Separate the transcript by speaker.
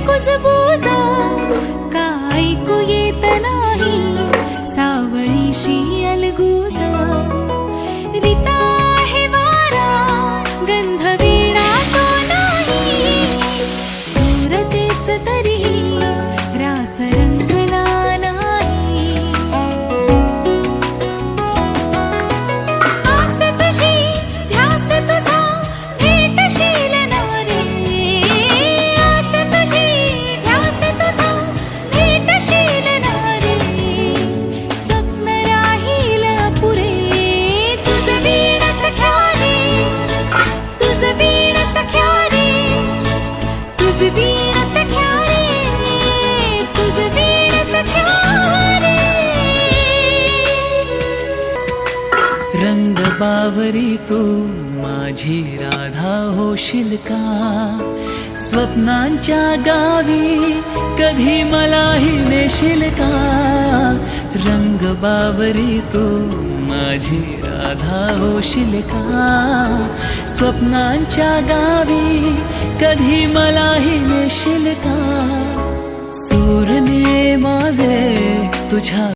Speaker 1: कुजबुज का ऐकू येत नाही सावळीशी अलगूज रीता हे वारा गंध वेडा तो नाही सुरतेच तरीही रास रंगला नाही आस तुझी ध्यास तुझा भेटशील ना रे आस तुझी ध्यास तुझा भेटशील ना रे स्वप्न राहील पुरे तुझ वीण सख्या रे तुझ वीण सख्या रे तुझ वीण सख्या रे तुझ वीण सख्या रे
Speaker 2: रंग बावरी तू माझी राधा होशील का स्वप्नांच्या गावी कधी मलाही नेशील का रंग बावरी तू माझी राधा होशील का स्वप्नांच्या गावी कधी मलाही नेशील का सूरने माझे तुझ्या